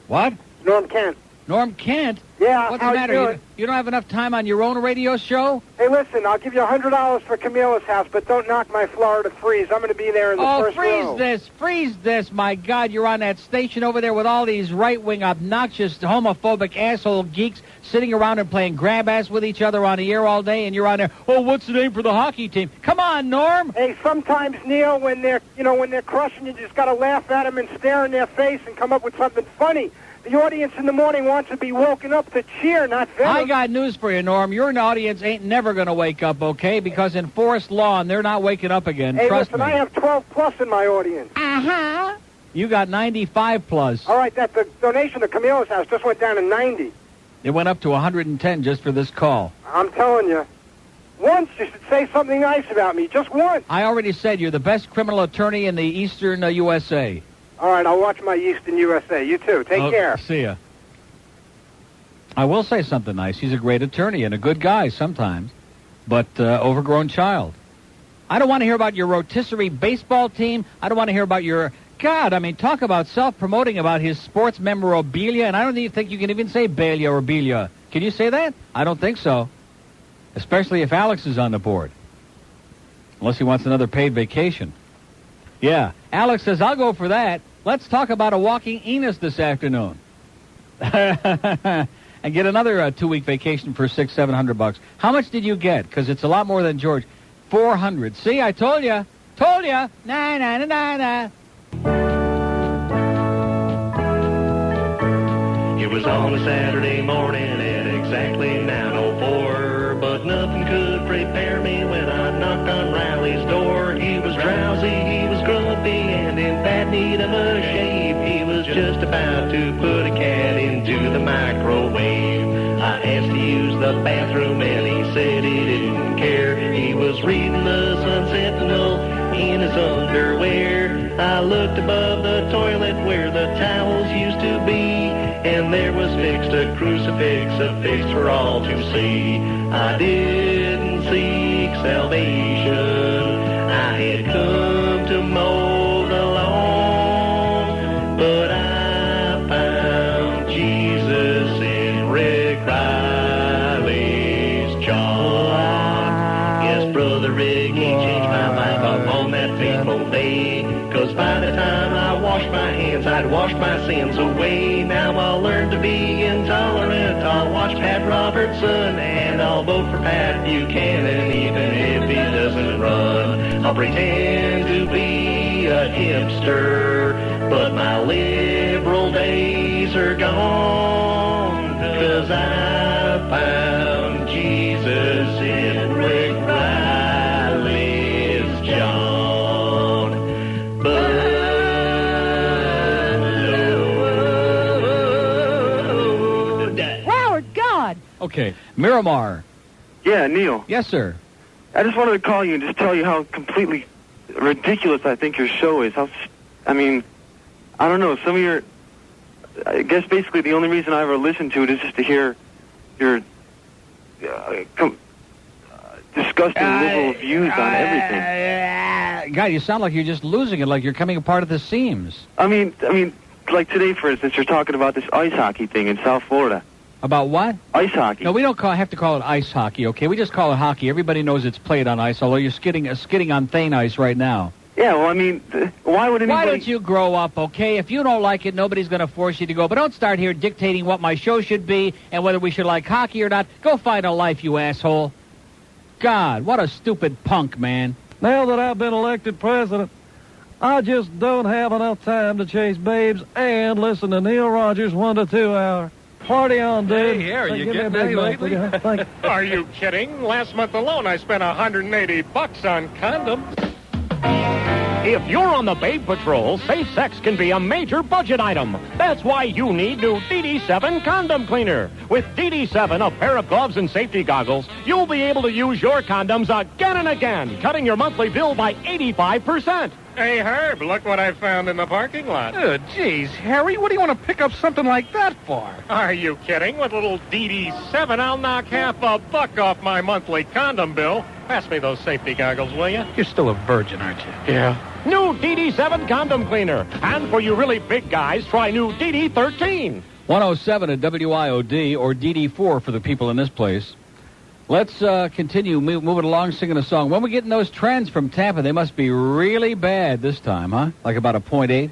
What? Norm Kent. Norm Kent? Yeah, what's how the matter? you doing? You don't have enough time on your own radio show? Hey, listen, I'll give you $100 for Camillus House, but don't knock my Florida freeze. I'm going to be there in the first row. Freeze this. My God, you're on that station over there with all these right-wing, obnoxious, homophobic asshole geeks sitting around and playing grab-ass with each other on the air all day, and you're on there, what's the name for the hockey team? Come on, Norm. Hey, sometimes, Neil, when they're crushing you, just got to laugh at them and stare in their face and come up with something funny. The audience in the morning wants to be woken up to cheer, not venom. I got news for you, Norm. Your audience ain't never going to wake up, okay? Because in Forest Lawn, they're not waking up again. Hey, Trust listen, me. I have 12 plus in my audience. Uh-huh. You got 95 plus. All right, the donation to Camillus House just went down to 90. It went up to 110 just for this call. I'm telling you. Once you should say something nice about me. Just once. I already said you're the best criminal attorney in the eastern USA. All right, I'll watch my Eastern USA. You too. Take care. See ya. I will say something nice. He's a great attorney and a good guy sometimes, but overgrown child. I don't want to hear about your rotisserie baseball team. I don't want to hear about your... God, I mean, talk about self-promoting about his sports memorabilia, and I don't even think you can even say Belia or Belia. Can you say that? I don't think so, especially if Alex is on the board, unless he wants another paid vacation. Yeah, Alex says, I'll go for that. Let's talk about a walking Enos this afternoon. And get another 2-week vacation for $600-700. How much did you get? Because it's a lot more than George. 400. See, I told you. Told you. Nah, nah, nah, nah, nah. It was on a Saturday morning at exactly 9:04, but nothing could prepare me when I knocked on Riley's door. He was drowsy, he was grumpy, and in bad need of a shave. He was just about to put a cat into the microwave. I asked to use the bathroom, and he said he didn't care. He was reading the Sun Sentinel in his underwear. I looked above the toilet where the towels used to be, and there was fixed a crucifix affixed for all to see. I didn't seek salvation John. Yes, Brother Rick, he changed my life up on that fateful day. 'Cause by the time I washed my hands, I'd washed my sins away. Now I'll learn to be intolerant. I'll watch Pat Robertson, and I'll vote for Pat Buchanan, even if he doesn't run. I'll pretend to be a hipster, but my liberal days are gone. 'Cause I found Jesus in Rick Riley's John. Howard, God! Okay, Miramar. Yeah, Neil. Yes, sir. I just wanted to call you and just tell you how completely ridiculous I think your show is. I mean, I don't know, some of your... I guess basically the only reason I ever listen to it is just to hear your disgusting liberal views on everything. God, you sound like you're just losing it, like you're coming apart at the seams. I mean, like today, for instance, you're talking about this ice hockey thing in South Florida. About what? Ice hockey. No, we don't have to call it ice hockey, okay? We just call it hockey. Everybody knows it's played on ice, although you're skidding on thin ice right now. Yeah, well, I mean, why would anybody... Why don't you grow up, okay? If you don't like it, nobody's going to force you to go. But don't start here dictating what my show should be and whether we should like hockey or not. Go find a life, you asshole. God, what a stupid punk, man. Now that I've been elected president, I just don't have enough time to chase babes and listen to Neil Rogers 1 to 2 hour. Party on, dude. Hey, are you Give me a getting big any mouth, lately? will you? Thank you. Are you kidding? Last month alone, I spent $180 on condoms. If you're on the Babe Patrol, safe sex can be a major budget item. That's why you need new DD7 condom cleaner. With DD7, a pair of gloves and safety goggles, you'll be able to use your condoms again and again, cutting your monthly bill by 85%. Hey, Herb, look what I found in the parking lot. Oh, geez, Harry, what do you want to pick up something like that for? Are you kidding? With little DD7, I'll knock half a buck off my monthly condom bill. Pass me those safety goggles, will you? You're still a virgin, aren't you? Yeah. New DD7 condom cleaner. And for you really big guys, try new DD13. 107 at WIOD, or DD4 for the people in this place. Let's continue moving along, singing a song. When we getting those trends from Tampa, they must be really bad this time, huh? Like about a 0.8?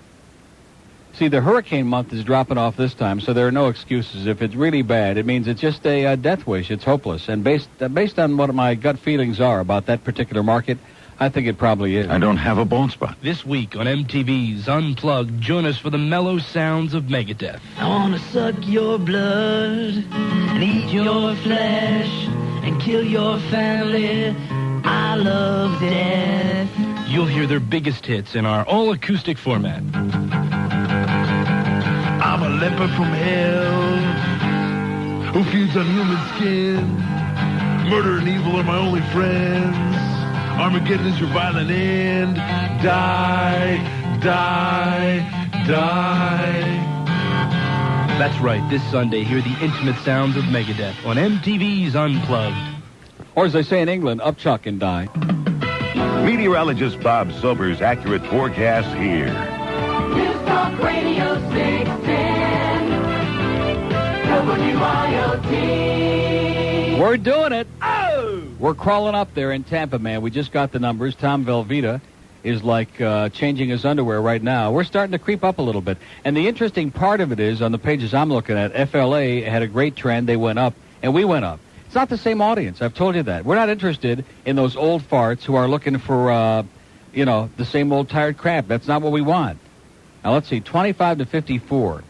See, the hurricane month is dropping off this time, so there are no excuses. If it's really bad, it means it's just a death wish. It's hopeless. And based on what my gut feelings are about that particular market, I think it probably is. I don't have a bone spot. This week on MTV's Unplugged, join us for the mellow sounds of Megadeth. I want to suck your blood and eat your flesh and kill your family. I love death. You'll hear their biggest hits in our all-acoustic format. I'm a leper from hell who feeds on human skin. Murder and evil are my only friends. Armageddon is your violent end. Die, die, die. That's right, this Sunday, hear the intimate sounds of Megadeth on MTV's Unplugged. Or as they say in England, up chuck and die. Meteorologist Bob Sober's accurate forecast here. News Talk Radio 610 WIOT. We're doing it. Oh! We're crawling up there in Tampa, man. We just got the numbers. Tom Velveeta is like changing his underwear right now. We're starting to creep up a little bit. And the interesting part of it is, on the pages I'm looking at, FLA had a great trend. They went up, and we went up. It's not the same audience. I've told you that. We're not interested in those old farts who are looking for, the same old tired crap. That's not what we want. Now, let's see, 25 to 54.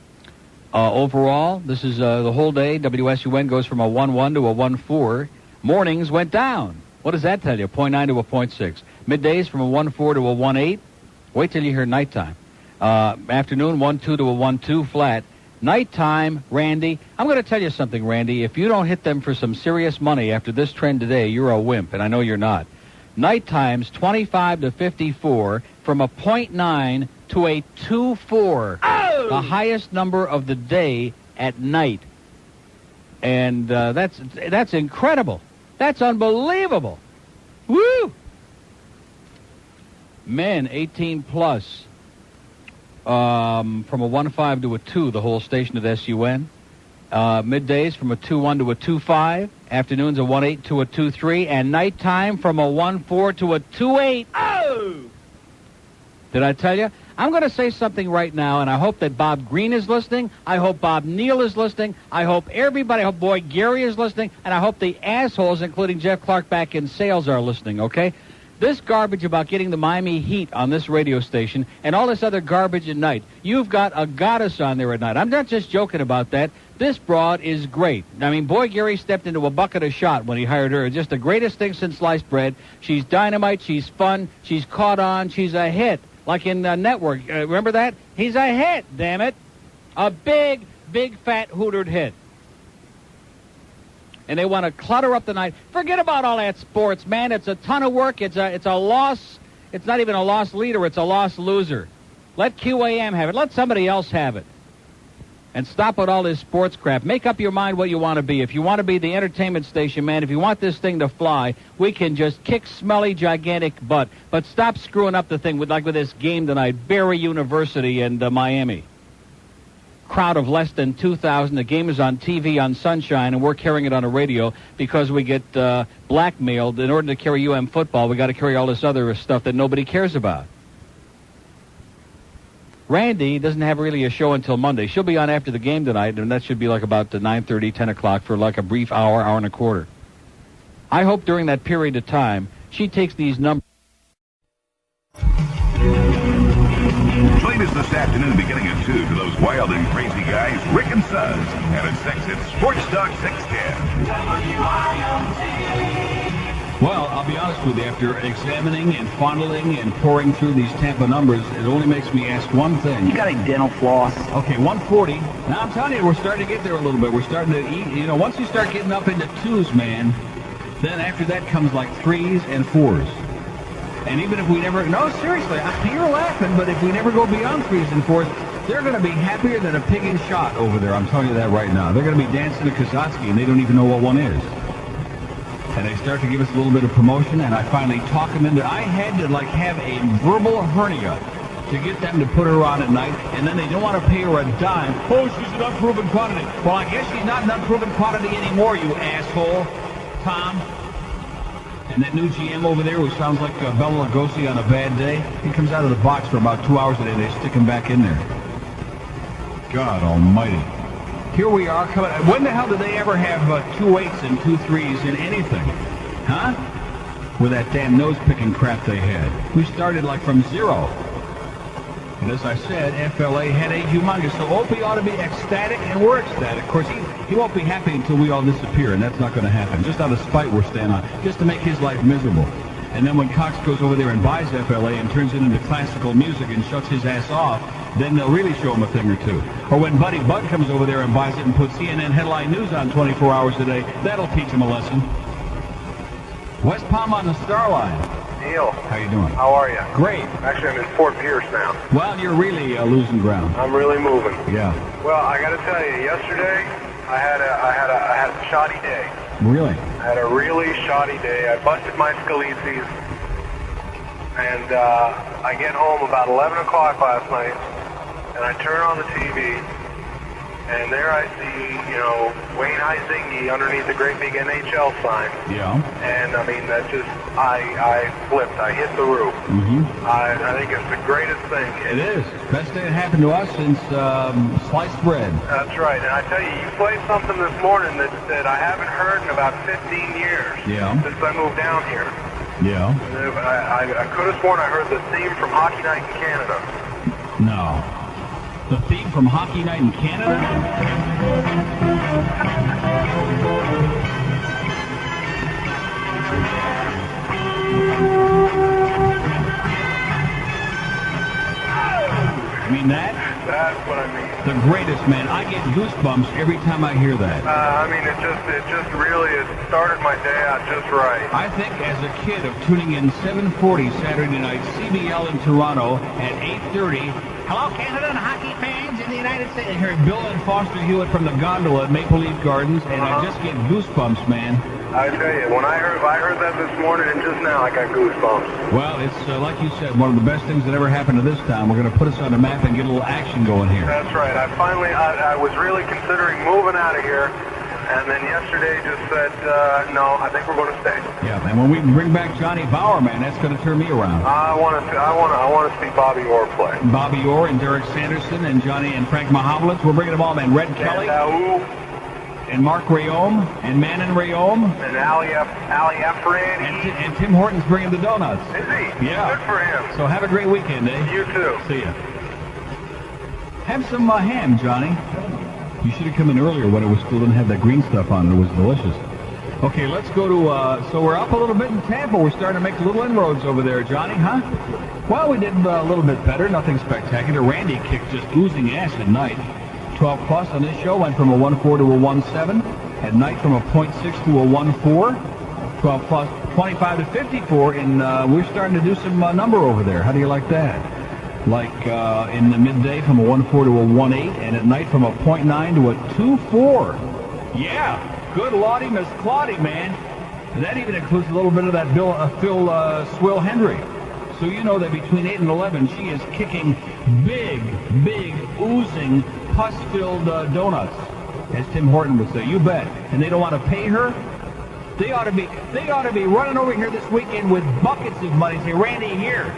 Overall, this is the whole day. WSUN goes from a 1-1 to a 1-4. Mornings went down. What does that tell you? 0.9 to a 0.6. Middays from a 1-4 to a 1-8. Wait till you hear nighttime. Afternoon, 1-2 to a 1-2 flat. Nighttime, Randy. I'm going to tell you something, Randy. If you don't hit them for some serious money after this trend today, you're a wimp, and I know you're not. Nighttime's 25 to 54 from a 0.9 to a 2.4. Oh! The highest number of the day at night. And that's incredible. That's unbelievable. Woo! Men, 18 plus. From a 1.5 to a 2, the whole station at SUN. Middays from a 2.1 to a 2.5. Afternoons a 1-8 to a 2-3, and nighttime from a 1-4 to a 2-8. Oh! Did I tell you? I'm going to say something right now, and I hope that Bob Green is listening. I hope Bob Neal is listening. I hope everybody, I hope Boy Gary is listening, and I hope the assholes, including Jeff Clark back in sales, are listening, okay? This garbage about getting the Miami Heat on this radio station and all this other garbage at night. You've got a goddess on there at night. I'm not just joking about that. This broad is great. I mean, Boy Gary stepped into a bucket of shot when he hired her. Just the greatest thing since sliced bread. She's dynamite. She's fun. She's caught on. She's a hit. Like in Network. Remember that? He's a hit, damn it. A big, big, fat, hootered hit. And they want to clutter up the night. Forget about all that sports, man. It's a ton of work. It's a loss. It's not even a lost leader. It's a lost loser. Let QAM have it. Let somebody else have it. And stop with all this sports crap. Make up your mind what you want to be. If you want to be the entertainment station, man, if you want this thing to fly, we can just kick smelly, gigantic butt. But stop screwing up the thing with this game tonight, Barry University and Miami. Crowd of less than 2,000. The game is on TV on Sunshine, and we're carrying it on a radio because we get blackmailed. In order to carry UM football, we got to carry all this other stuff that nobody cares about. Randi doesn't have really a show until Monday. She'll be on after the game tonight, and that should be like about 9:30, 10 o'clock for like a brief hour and a quarter. I hope during that period of time she takes these numbers. Join us this afternoon beginning at 2 to those wild and crazy guys, Rick and Suz. And at 6, it's Sports Talk 610. Well, I'll be honest with you, after examining and fondling and pouring through these Tampa numbers, it only makes me ask one thing. You got a dental floss? Okay, 140. Now, I'm telling you, we're starting to get there a little bit. We're starting to eat. You know, once you start getting up into 2s, man, then after that comes like 3s and 4s. And even if we never... No, seriously, you're laughing, but if we never go beyond 3s and 4s, they're going to be happier than a pig in shot over there. I'm telling you that right now. They're going to be dancing to Kazatsky, and they don't even know what one is. And they start to give us a little bit of promotion, and I finally talk them into... I had to, have a verbal hernia to get them to put her on at night, and then they don't want to pay her a dime. Oh, she's an unproven quantity. Well, I guess she's not an unproven quantity anymore, you asshole, Tom. And that new GM over there who sounds like Bela Lugosi on a bad day, he comes out of the box for about 2 hours a day. They stick him back in there. God almighty. Here we are coming. When the hell did they ever have 2 8s and 2 3s in anything? Huh? With that damn nose-picking crap they had. We started from 0. And as I said, FLA had a humongous. So Opie ought to be ecstatic, and we're ecstatic. Of course, he won't be happy until we all disappear, and that's not going to happen. Just out of spite we're staying on, just to make his life miserable. And then when Cox goes over there and buys FLA and turns it into classical music and shuts his ass off, then they'll really show him a thing or two. Or when Buddy Bud comes over there and buys it and puts CNN headline news on 24 hours a day, that'll teach him a lesson. West Palm on the Star Line. Neil. How you doing? How are you? Great. Actually, I'm in Fort Pierce now. Well, you're really losing ground. I'm really moving. Yeah. Well, I got to tell you, yesterday I had a shoddy day. Really? I had a really shoddy day. I busted my scolices, and I get home about 11 o'clock last night, and I turn on the TV, and there I see, Wayne Huizinga underneath the great big NHL sign. Yeah. And, I mean, that just, I flipped. I hit the roof. Mm-hmm. I think it's the greatest thing. It is. Best thing that happened to us since sliced bread. That's right. And I tell you, you played something this morning that I haven't heard in about 15 years. Yeah. Since I moved down here. Yeah. I could have sworn I heard the theme from Hockey Night in Canada. No. The theme from Hockey Night in Canada? You mean that? That's what I mean. The greatest, man. I get goosebumps every time I hear that. I mean, it just really, it started my day out just right. I think as a kid of tuning in 7:40 Saturday night, CBL in Toronto at 8:30. Hello, Canada and hockey fans in the United States. I heard Bill and Foster Hewitt from the gondola at Maple Leaf Gardens, and I just get goosebumps, man. I tell you, when I heard that this morning, and just now I got goosebumps. Well, it's like you said, one of the best things that ever happened to this town. We're going to put us on the map and get a little action going here. That's right. I was really considering moving out of here And then yesterday just said, no, I think we're going to stay. Yeah, and when we bring back Johnny Bauer, man, that's going to turn me around. I want to see Bobby Orr play. Bobby Orr and Derek Sanderson and Johnny and Frank Mahovlitz. We're bringing them all, man. Red Kelly. And Mark Rayome and Manon Rayome. And Ali Efren. And Tim Horton's bringing the donuts. Is he? Yeah. Good for him. So have a great weekend, eh? You too. See ya. Have some ham, Johnny. You should have come in earlier when it still didn't have that green stuff on it. It was delicious. Okay, let's go to, so we're up a little bit in Tampa. We're starting to make little inroads over there, Johnny, huh? Well, we did a little bit better. Nothing spectacular. Randy kicked just oozing ass at night. 12 plus on this show went from a 1.4 to a 1.7. At night from a 0.6 to a 1.4. 12 plus 25 to 54. And we're starting to do some number over there. How do you like that? Like in the midday from a 1.4 to a 1.8, and at night from a 0.9 to a 2.4. Yeah, good Lottie, Miss Claudie, man. And that even includes a little bit of that Phil Swill Hendry. So you know that between 8 and 11, she is kicking big, oozing, pus-filled donuts, as Tim Horton would say. You bet. And they don't want to pay her. They ought to be running over here this weekend with buckets of money. Say, Randy, here,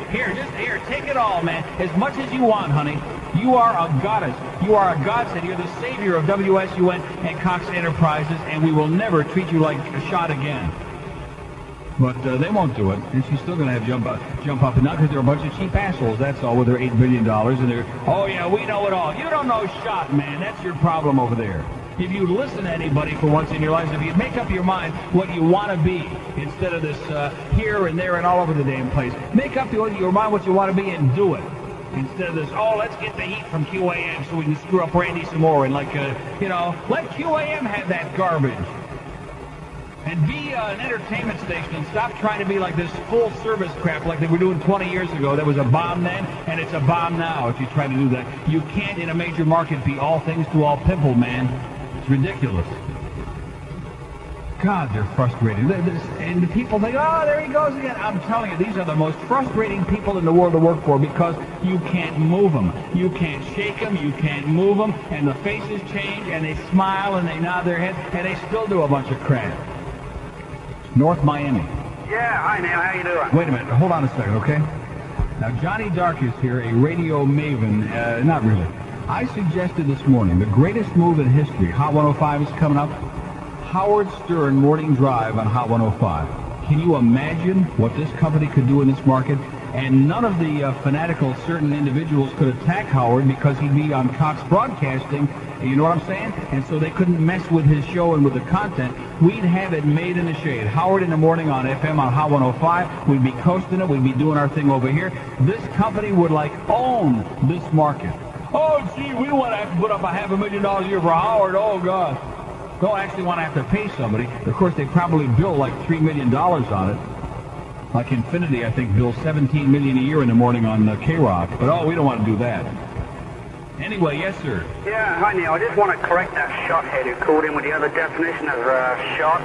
take it all, man. As much as you want, honey. You are a goddess. You are a godsend. You're the savior of WSUN and Cox Enterprises, and we will never treat you like a shot again. But they won't do it, and she's still going to have jump up, and not because they're a bunch of cheap assholes, that's all, with their $8 billion, and they're, oh yeah, we know it all. You don't know shot, man. That's your problem over there. If you listen to anybody for once in your lives, if you make up your mind what you want to be, instead of this here and there and all over the damn place, make up your mind what you want to be and do it. Instead of this, oh, let's get the heat from QAM so we can screw up Randy some more, and like, let QAM have that garbage. And be an entertainment station and stop trying to be like this full-service crap like they were doing 20 years ago. That was a bomb then, and it's a bomb now if you try to do that. You can't, in a major market, be all things to all people, man. It's ridiculous. God, they're frustrating. And the people think, oh, there he goes again. I'm telling you, these are the most frustrating people in the world to work for because you can't move them. You can't shake them. You can't move them. And the faces change, and they smile, and they nod their head, and they still do a bunch of crap. North Miami. Yeah, hi, Neil. How you doing? Wait a minute. Hold on a second, okay? Now, Johnny Dark is here, a radio maven. Not really. I suggested this morning the greatest move in history. Hot 105 is coming up. Howard Stern Morning Drive on Hot 105. Can you imagine what this company could do in this market? And none of the fanatical certain individuals could attack Howard because he'd be on Cox Broadcasting, you know what I'm saying? And so they couldn't mess with his show and with the content. We'd have it made in the shade. Howard in the morning on FM on Hot 105. We'd be coasting it. We'd be doing our thing over here. This company would, like, own this market. Oh, gee, we don't want to have to put up $500,000 a year for Howard. Oh, God. Don't actually want to have to pay somebody. Of course, they probably bill like $3 million on it. Like Infinity, I think, bills $17 million a year in the morning on K-Rock. But, oh, we don't want to do that. Anyway, yes, sir. Yeah, hi, Neil. I just want to correct that shothead who called in with the other definition of shot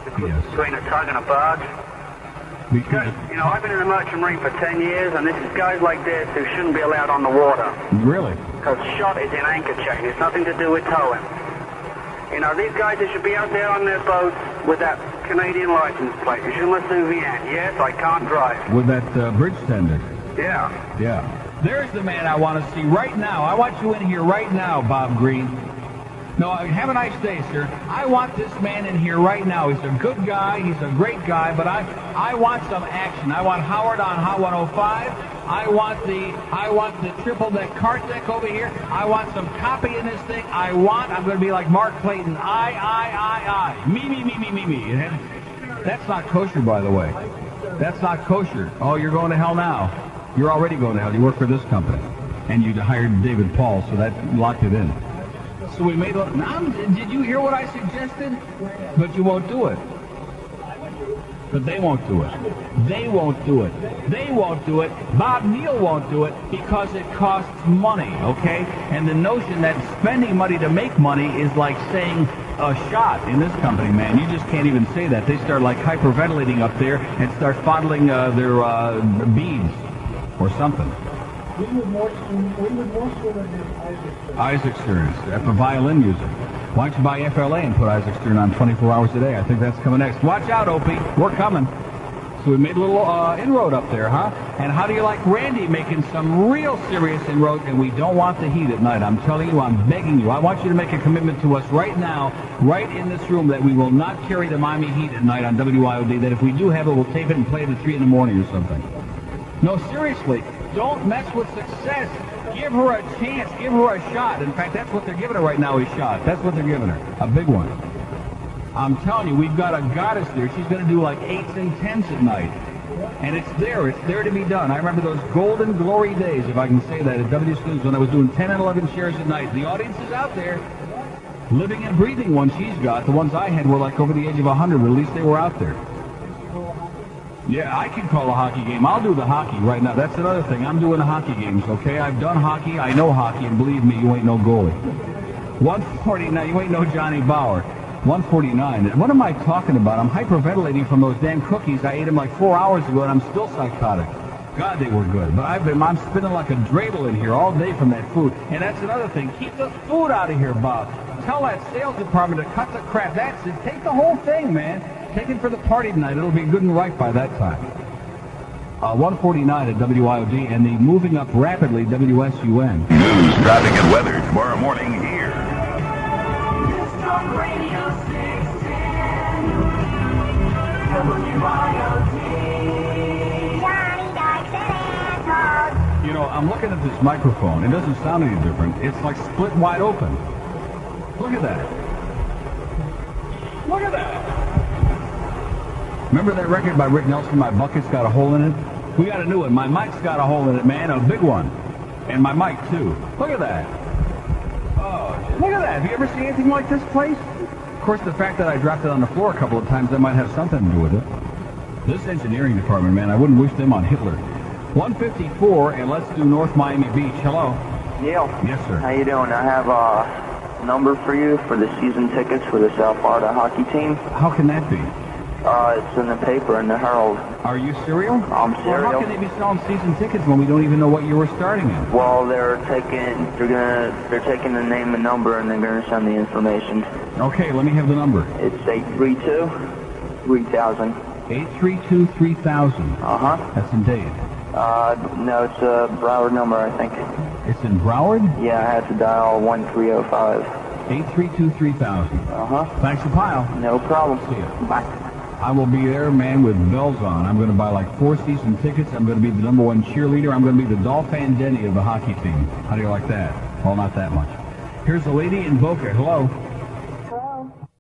between a tug and a barge. Because, you know, I've been in the merchant marine for 10 years, and this is guys like this who shouldn't be allowed on the water. Really? Because shot is in anchor chain. It's nothing to do with towing. You know, these guys, they should be out there on their boats with that Canadian license plate. You shouldn't listen to VN. Yes, I can't drive. With that bridge tender. Yeah. Yeah. There's the man I want to see right now. I want you in here right now, Bob Green. No, have a nice day, sir. I want this man in here right now. He's a good guy. He's a great guy, but I want some action. I want Howard on Hot 105. I want the triple deck cart deck over here. I want some copy in this thing. I'm going to be like Mark Clayton. I. Me. That's not kosher, by the way. That's not kosher. Oh, you're going to hell now. You're already going to hell. You work for this company. And you hired David Paul, so that locked it in. So we made did you hear what I suggested? But you won't do it. But they won't do it. They won't do it. They won't do it. Bob Neal won't do it because it costs money, okay? And the notion that spending money to make money is like saying a shot in this company, man. You just can't even say that. They start like hyperventilating up there and start fondling their beads or something. We would more so than Isaac Isaac Stearns, for violin music. Why don't you buy FLA and put Isaac Stern on 24 hours a day? I think that's coming next. Watch out, Opie. We're coming. So we made a little inroad up there, huh? And how do you like Randy making some real serious inroad? And we don't want the heat at night. I'm telling you, I'm begging you. I want you to make a commitment to us right now, right in this room, that we will not carry the Miami Heat at night on WIOD, that if we do have it, we'll tape it and play it at 3 in the morning or something. No, seriously, don't mess with success. Give her a chance. Give her a shot. In fact, that's what they're giving her right now, a shot. That's what they're giving her, a big one. I'm telling you, we've got a goddess there. She's going to do like 8s and 10s at night. And it's there to be done. I remember those golden glory days, if I can say that, at WSUN when I was doing 10 and 11 shares at night. The audience is out there, living and breathing ones she's got. The ones I had were like over the age of 100, but at least they were out there. Yeah, I can call a hockey game. I'll do the hockey right now. That's another thing. I'm doing the hockey games, okay? I've done hockey. I know hockey, and believe me, you ain't no goalie. 149, you ain't no Johnny Bauer. 149. What am I talking about? I'm hyperventilating from those damn cookies. I ate them like 4 hours ago, and I'm still psychotic. God, they were good. But I'm spinning like a dreidel in here all day from that food. And that's another thing. Keep the food out of here, Bob. Tell that sales department to cut the crap. That's it. Take the whole thing, man. Take it for the party tonight. It'll be good and right by that time. 149 at WIOD, and the moving up rapidly WSUN. News, traffic, and weather tomorrow morning here. Radio 610 WIOD. Johnny Dykes and Anton. You know, I'm looking at this microphone. It doesn't sound any different. It's like split wide open. Look at that. Look at that. Remember that record by Rick Nelson, My Bucket's Got a Hole in It? We got a new one. My mic's got a hole in it, man. A big one. And my mic, too. Look at that. Oh, look at that. Have you ever seen anything like this place? Of course, the fact that I dropped it on the floor a couple of times, that might have something to do with it. This engineering department, man, I wouldn't wish them on Hitler. 154, and let's do North Miami Beach. Hello. Neil. Yes, sir. How you doing? I have a number for you for the season tickets for the South Florida hockey team. How can that be? It's in the paper, in the Herald. Are you serial? I'm serial. Well, how can they be selling season tickets when we don't even know what year we're starting in? Well, they're taking the name and number, and they're gonna send the information. Okay, let me have the number. It's 832-3000. 832-3000. Uh-huh. That's in Dade. No, it's a Broward number, I think. It's in Broward? Yeah, I had to dial 1305. 832-3000. Uh-huh. Thanks a pile. No problem. See ya. Bye. I will be there, man, with bells on. I'm going to buy like 4 season tickets. I'm going to be the #1 cheerleader. I'm going to be the Dolphin Denny of the hockey team. How do you like that? Well, not that much. Here's a lady in Boca. Hello.